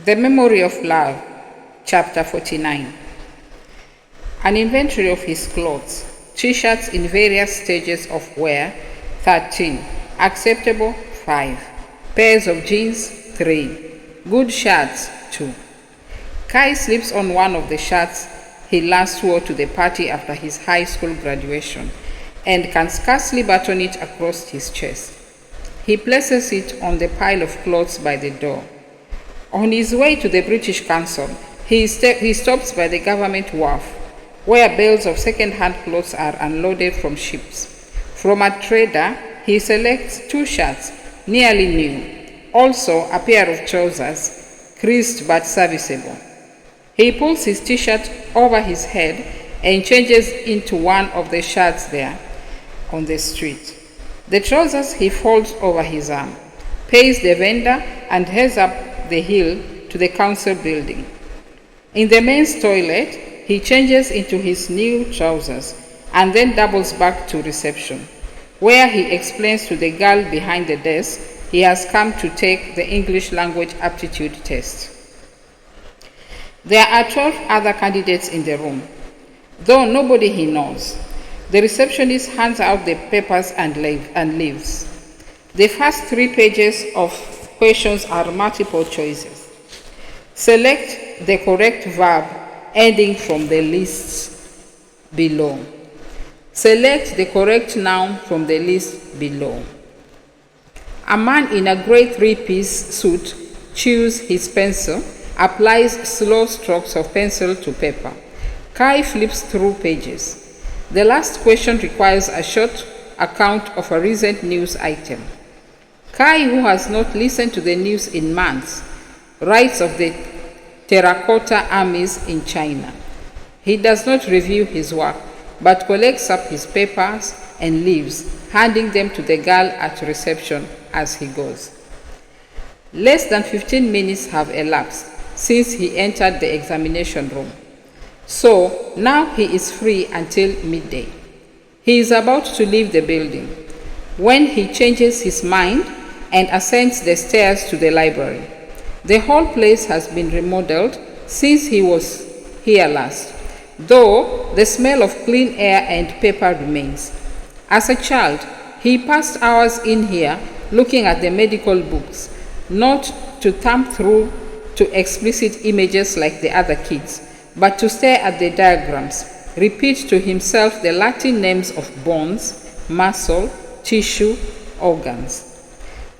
The Memory of Love, Chapter 49. An inventory of his clothes. T-shirts in various stages of wear, 13. Acceptable, 5. Pairs of jeans, 3. Good shirts, 2. Kai slips on one of the shirts he last wore to the party after his high school graduation and can scarcely button it across his chest. He places it on the pile of clothes by the door. On his way to the British Council, he stops by the government wharf, where bales of second-hand clothes are unloaded from ships. From a trader, he selects 2 shirts, nearly new, also a pair of trousers, creased but serviceable. He pulls his t-shirt over his head and changes into one of the shirts there on the street. The trousers he folds over his arm, pays the vendor, and heads up the hill to the council building. In the men's toilet, he changes into his new trousers and then doubles back to reception, where he explains to the girl behind the desk he has come to take the English language aptitude test. There are 12 other candidates in the room, though nobody he knows. The receptionist hands out the papers and leaves. The first 3 pages of questions are multiple choices. Select the correct verb ending from the lists below. Select the correct noun from the list below. A man in a gray 3-piece suit chews his pencil, applies slow strokes of pencil to paper. Kai flips through pages. The last question requires a short account of a recent news item. Kai, who has not listened to the news in months, writes of the terracotta armies in China. He does not review his work, but collects up his papers and leaves, handing them to the girl at reception as he goes. Less than 15 minutes have elapsed since he entered the examination room. So now he is free until midday. He is about to leave the building when he changes his mind and ascends the stairs to the library. The whole place has been remodeled since he was here last, though the smell of clean air and paper remains. As a child, he passed hours in here looking at the medical books, not to thumb through to explicit images like the other kids, but to stare at the diagrams, repeat to himself the Latin names of bones, muscle, tissue, organs.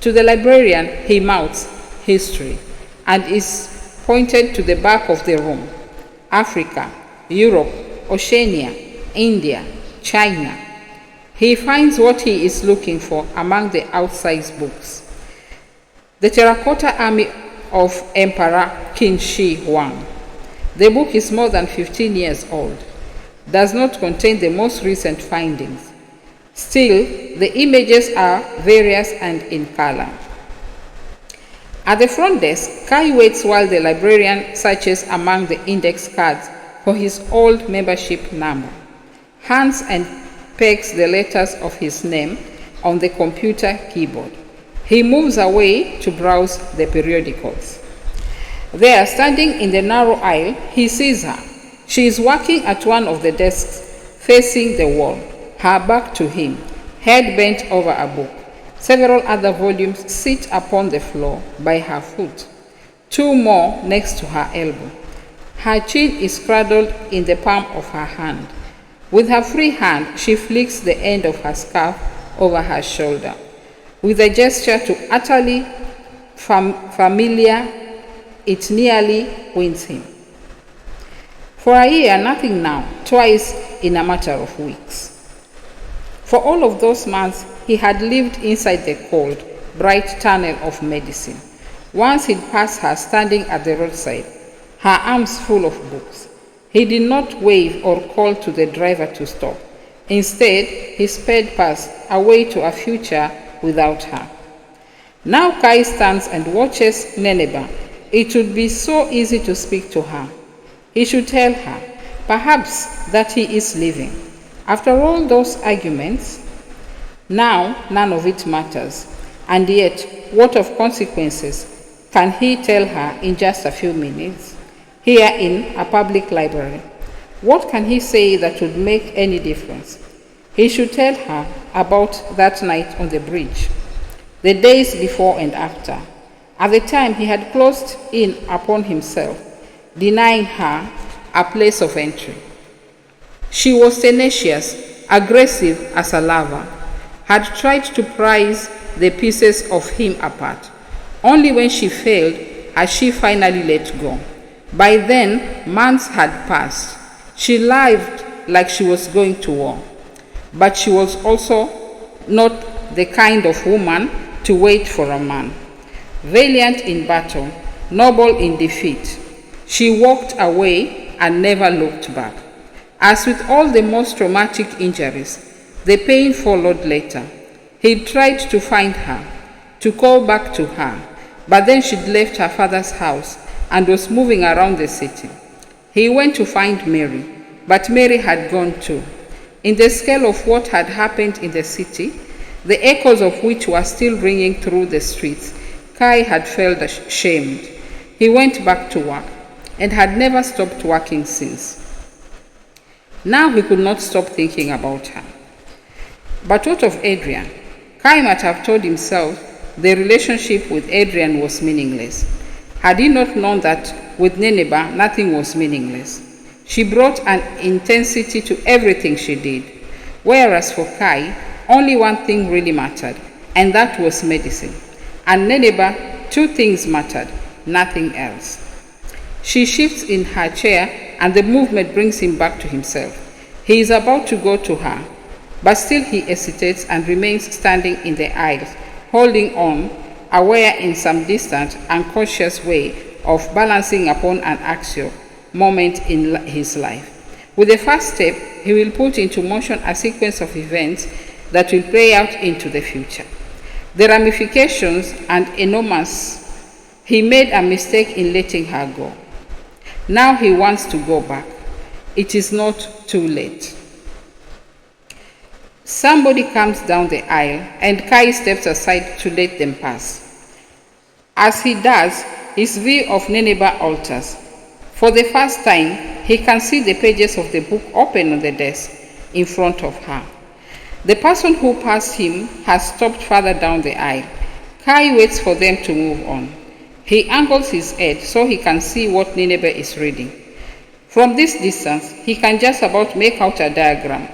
To the librarian, he mouths history and is pointed to the back of the room. Africa, Europe, Oceania, India, China. He finds what he is looking for among the outside books. The Terracotta Army of Emperor Qin Shi Huang. The book is more than 15 years old, does not contain the most recent findings. Still, the images are various and in color. At the front desk, Kai waits while the librarian searches among the index cards for his old membership number, hands and pegs the letters of his name on the computer keyboard. He moves away to browse the periodicals. There, standing in the narrow aisle, he sees her. She is working at one of the desks, facing the wall, her back to him, head bent over a book. Several other volumes sit upon the floor by her foot, 2 more next to her elbow. Her chin is cradled in the palm of her hand. With her free hand, she flicks the end of her scarf over her shoulder. With a gesture to utterly familiar, it nearly wins him. For a year, nothing now, twice in a matter of weeks. For all of those months, he had lived inside the cold, bright tunnel of medicine. Once he'd passed her standing at the roadside, her arms full of books. He did not wave or call to the driver to stop. Instead, he sped past, away to a future without her. Now Kai stands and watches Neneba. It would be so easy to speak to her. He should tell her, perhaps, that he is leaving. After all those arguments, now none of it matters. And yet, what of consequences? can he tell her in just a few minutes, here in a public library? What can he say that would make any difference? He should tell her about that night on the bridge, the days before and after. At the time, he had closed in upon himself, denying her a place of entry. She was tenacious, aggressive as a lover, had tried to prise the pieces of him apart. Only when she failed had she finally let go. By then, months had passed. She lived like she was going to war, but she was also not the kind of woman to wait for a man. Valiant in battle, noble in defeat, she walked away and never looked back. As with all the most traumatic injuries, the pain followed later. He tried to find her, to call back to her, but then she'd left her father's house and was moving around the city. He went to find Mary, but Mary had gone too. In the scale of what had happened in the city, the echoes of which were still ringing through the streets, Kai had felt ashamed. He went back to work and had never stopped working since. Now he could not stop thinking about her. But what of Adrian? Kai might have told himself the relationship with Adrian was meaningless. Had he not known that with Nineveh nothing was meaningless? She brought an intensity to everything she did, whereas for Kai, only one thing really mattered, and that was medicine. And Nineveh, two things mattered, nothing else. She shifts in her chair, and the movement brings him back to himself. He is about to go to her, but still he hesitates and remains standing in the aisle, holding on, aware in some distant, unconscious way of balancing upon an axial moment in his life. With the first step, he will put into motion a sequence of events that will play out into the future. The ramifications are enormous. He made a mistake in letting her go. Now he wants to go back. It is not too late. Somebody comes down the aisle, and Kai steps aside to let them pass. As he does, his view of Nineveh alters. For the first time, he can see the pages of the book open on the desk in front of her. The person who passed him has stopped further down the aisle. Kai waits for them to move on. He angles his head so he can see what Nineveh is reading. From this distance, he can just about make out a diagram.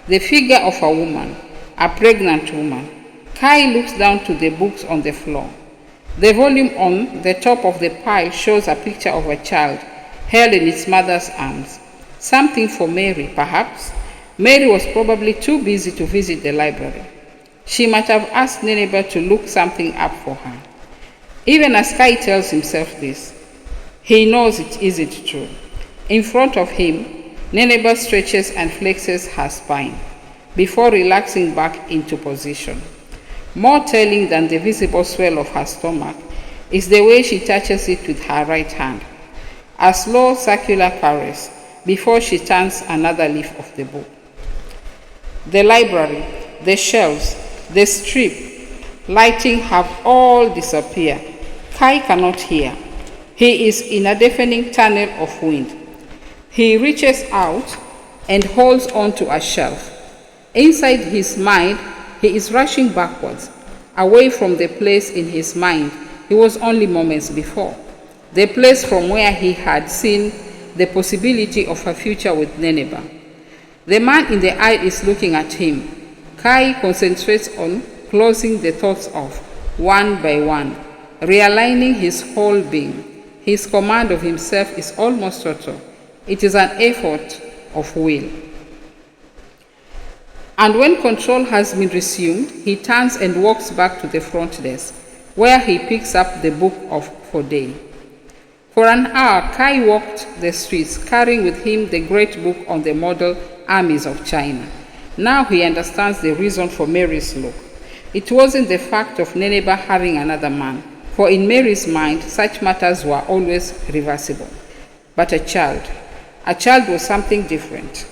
The figure of a woman, a pregnant woman. Kai looks down to the books on the floor. The volume on the top of the pile shows a picture of a child held in its mother's arms. Something for Mary, perhaps. Mary was probably too busy to visit the library. She might have asked Nineveh to look something up for her. Even as Kai tells himself this, he knows it isn't true. In front of him, Nineveh stretches and flexes her spine before relaxing back into position. More telling than the visible swell of her stomach is the way she touches it with her right hand, a slow circular caress before she turns another leaf of the book. The library, the shelves, the strip, lighting have all disappeared. Kai cannot hear. He is in a deafening tunnel of wind. He reaches out and holds on to a shelf. Inside his mind, he is rushing backwards, away from the place in his mind he was only moments before, the place from where he had seen the possibility of a future with Nineveh. The man in the aisle is looking at him. Kai concentrates on closing the thoughts off, one by one, realigning his whole being. His command of himself is almost total. It is an effort of will. And when control has been resumed, he turns and walks back to the front desk, where he picks up the book of Fodé. For an hour, Kai walked the streets, carrying with him the great book on the model armies of China. Now he understands the reason for Mary's look. It wasn't the fact of Nineveh having another man, for in Mary's mind, such matters were always reversible. But a child was something different.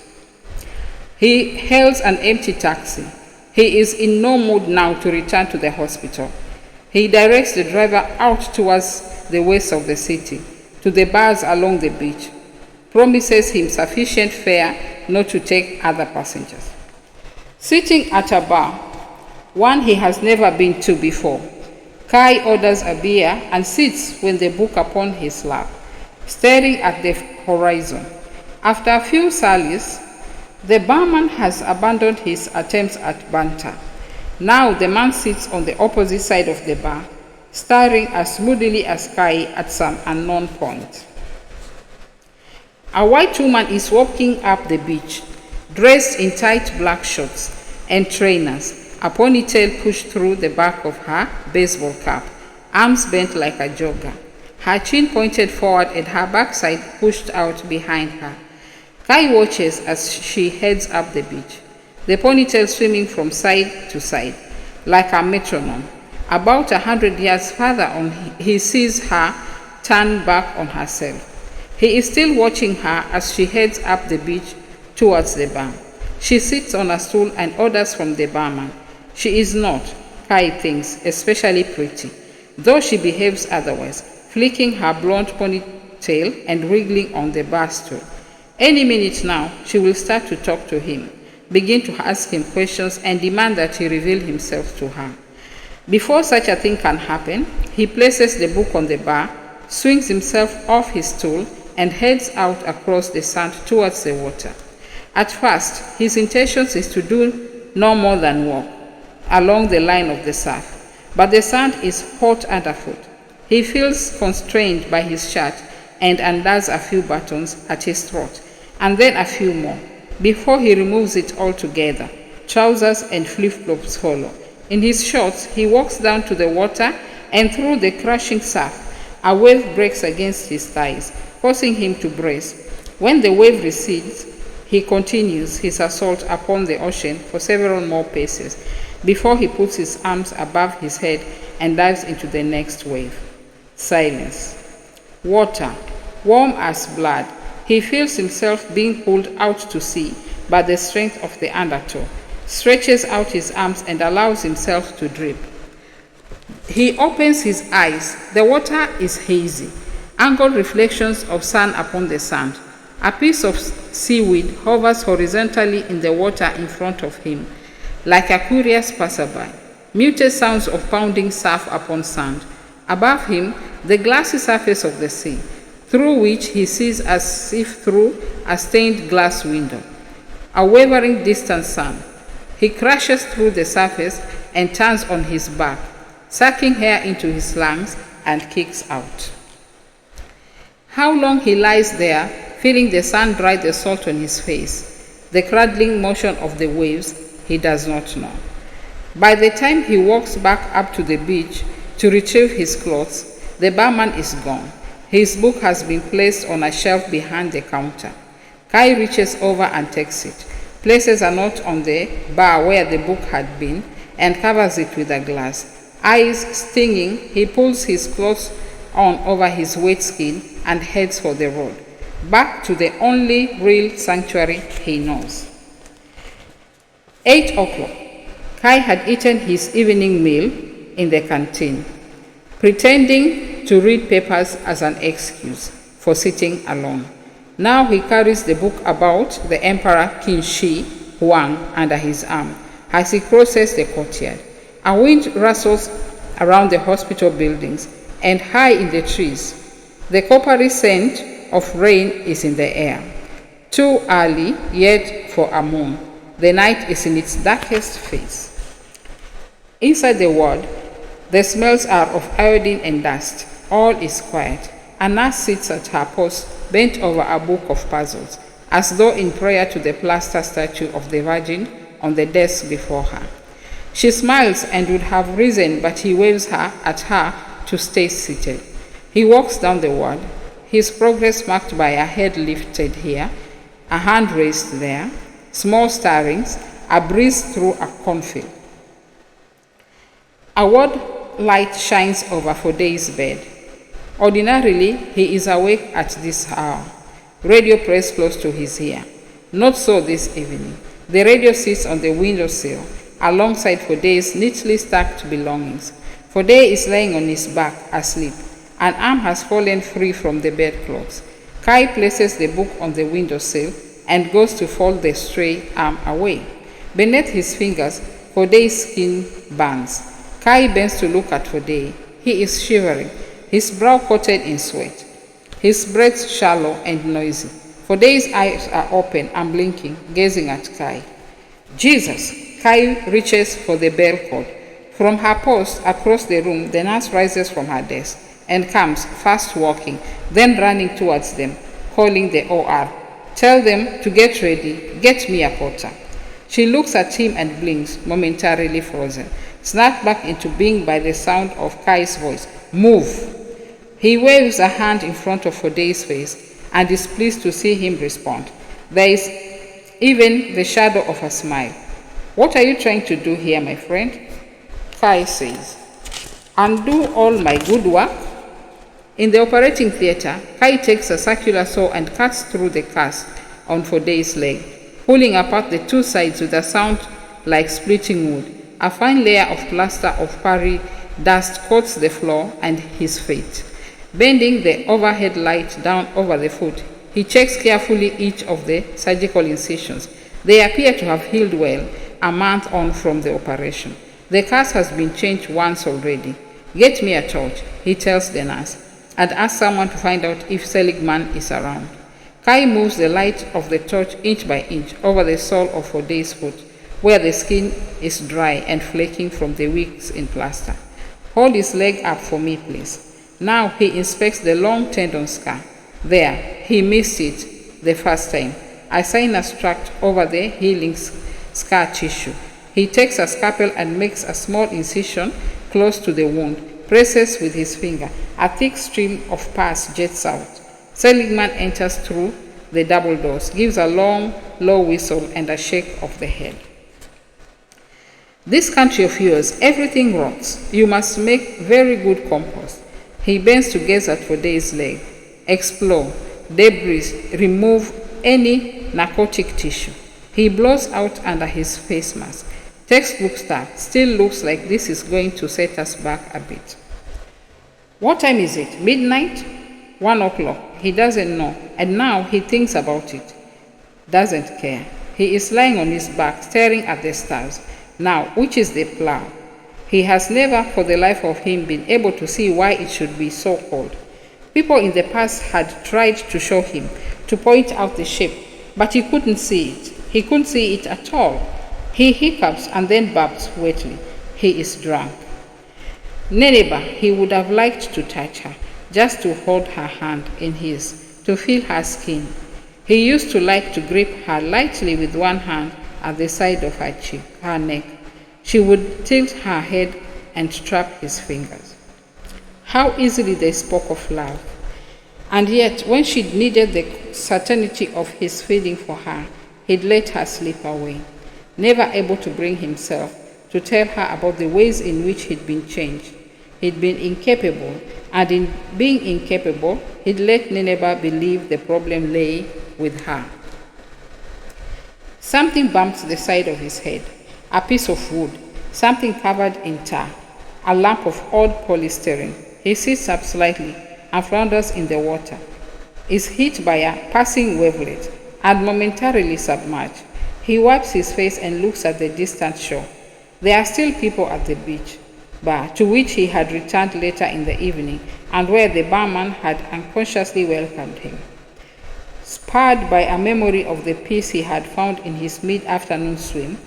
He hails an empty taxi. He is in no mood now to return to the hospital. He directs the driver out towards the west of the city, to the bars along the beach, promises him sufficient fare not to take other passengers. Sitting at a bar, one he has never been to before, Kai orders a beer and sits with the book upon his lap, staring at the horizon. After a few sallies, the barman has abandoned his attempts at banter. Now the man sits on the opposite side of the bar, staring as moodily as Kai at some unknown point. A white woman is walking up the beach, dressed in tight black shorts and trainers, a ponytail pushed through the back of her baseball cap, arms bent like a jogger, her chin pointed forward and her backside pushed out behind her. Kai watches as she heads up the beach, the ponytail swimming from side to side, like a metronome. About 100 yards further on, he sees her turn back on herself. He is still watching her as she heads up the beach towards the bar. She sits on a stool and orders from the barman. She is not, Kai thinks, especially pretty, though she behaves otherwise, flicking her blonde ponytail and wriggling on the bar stool. Any minute now, she will start to talk to him, begin to ask him questions and demand that he reveal himself to her. Before such a thing can happen, he places the book on the bar, swings himself off his stool, and heads out across the sand towards the water. At first, his intention is to do no more than walk along the line of the surf, but the sand is hot underfoot. He feels constrained by his shirt and undoes a few buttons at his throat, and then a few more, before he removes it altogether. Trousers and flip-flops follow. In his shorts, he walks down to the water, and through the crashing surf, a wave breaks against his thighs, forcing him to brace. When the wave recedes, he continues his assault upon the ocean for several more paces, before he puts his arms above his head and dives into the next wave. Silence. Water, warm as blood. He feels himself being pulled out to sea by the strength of the undertow, stretches out his arms and allows himself to drip. He opens his eyes. The water is hazy, angled reflections of sun upon the sand. A piece of seaweed hovers horizontally in the water in front of him, like a curious passerby. Muted sounds of pounding surf upon sand. Above him, the glassy surface of the sea, through which he sees as if through a stained glass window. A wavering distant sun. He crashes through the surface and turns on his back, sucking air into his lungs, and kicks out. How long he lies there, feeling the sun dry the salt on his face, the cradling motion of the waves, he does not know. By the time he walks back up to the beach to retrieve his clothes, the barman is gone. His book has been placed on a shelf behind the counter. Kai reaches over and takes it, places a note on the bar where the book had been, and covers it with a glass. Eyes stinging, he pulls his clothes on over his wet skin and heads for the road, back to the only real sanctuary he knows. 8 o'clock. Kai had eaten his evening meal in the canteen, pretending to read papers as an excuse for sitting alone. Now he carries the book about the Emperor Qin Shi Huang under his arm as he crosses the courtyard. A wind rustles around the hospital buildings, and high in the trees, the coppery scent of rain is in the air. Too early yet for a moon. The night is in its darkest phase. Inside the ward, the smells are of iodine and dust. All is quiet. A nurse sits at her post, bent over a book of puzzles, as though in prayer to the plaster statue of the Virgin on the desk before her. She smiles and would have risen, but he waves at her to stay seated. He walks down the ward, his progress marked by a head lifted here, a hand raised there, small stirrings, a breeze through a cornfield. A ward light shines over Foday's bed. Ordinarily, he is awake at this hour, radio pressed close to his ear. Not so this evening. The radio sits on the windowsill, alongside Foday's neatly stacked belongings. Fode is lying on his back, asleep. An arm has fallen free from the bedclothes. Kai places the book on the windowsill and goes to fold the stray arm away. Beneath his fingers, Fode's skin burns. Kai bends to look at Fode. He is shivering, his brow coated in sweat, his breath shallow and noisy. Fode's eyes are open and blinking, gazing at Kai. Jesus! Kai reaches for the bell cord. From her post across the room, the nurse rises from her desk and comes, fast walking, then running towards them, calling the OR. Tell them to get ready. Get me a porter. She looks at him and blinks, momentarily frozen, snapped back into being by the sound of Kai's voice. Move! He waves a hand in front of Fode's face and is pleased to see him respond. There is even the shadow of a smile. What are you trying to do here, my friend? Kai says. Undo all my good work? In the operating theater, Kai takes a circular saw and cuts through the cast on Fode's leg, pulling apart the two sides with a sound like splitting wood. A fine layer of plaster of Paris dust coats the floor and his feet. Bending the overhead light down over the foot, he checks carefully each of the surgical incisions. They appear to have healed well a month on from the operation. The cast has been changed once already. Get me a torch, he tells the nurse, and asks someone to find out if Seligman is around. Kai moves the light of the torch inch by inch over the sole of Fode's foot, where the skin is dry and flaking from the weeks in plaster. Hold his leg up for me, please. Now he inspects the long tendon scar. There, he missed it the first time. A sinus tract over the healing scar tissue. He takes a scalpel and makes a small incision close to the wound, presses with his finger. A thick stream of pus jets out. Seligman enters through the double doors, gives a long, low whistle and a shake of the head. This country of yours, everything rots. You must make very good compost. He bends to gaze at Fode's leg. Explore, debris, remove any narcotic tissue. He blows out under his face mask. Textbook stuff. Still looks like this is going to set us back a bit. What time is it? Midnight? 1 o'clock. He doesn't know, and now he thinks about it. Doesn't care. He is lying on his back, staring at the stars. Now, which is the plow? He has never, for the life of him, been able to see why it should be so cold. People in the past had tried to show him, to point out the shape, but he couldn't see it. He couldn't see it at all. He hiccups and then burps wetly. He is drunk. Neneba, he would have liked to touch her, just to hold her hand in his, to feel her skin. He used to like to grip her lightly with one hand at the side of her cheek, her neck. She would tilt her head and trap his fingers. How easily they spoke of love. And yet, when she needed the certainty of his feeling for her, he'd let her slip away, never able to bring himself to tell her about the ways in which he'd been changed. He'd been incapable, and in being incapable, he'd let Neneba believe the problem lay with her. Something bumps the side of his head, a piece of wood, something covered in tar, a lump of odd polystyrene. He sits up slightly and flounders in the water, is hit by a passing wavelet, and momentarily submerged. He wipes his face and looks at the distant shore. There are still people at the beach bar, to which he had returned later in the evening, and where the barman had unconsciously welcomed him. Spurred by a memory of the peace he had found in his mid-afternoon swim,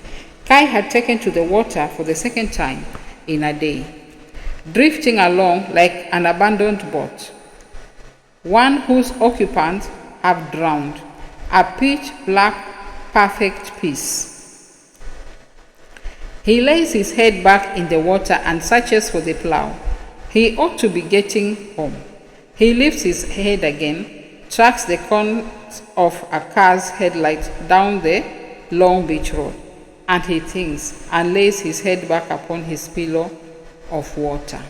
Kai had taken to the water for the second time in a day, drifting along like an abandoned boat, one whose occupants have drowned, a pitch-black, perfect peace. He lays his head back in the water and searches for the plow. He ought to be getting home. He lifts his head again, tracks the cones of a car's headlights down the long beach road, and he thinks and lays his head back upon his pillow of water.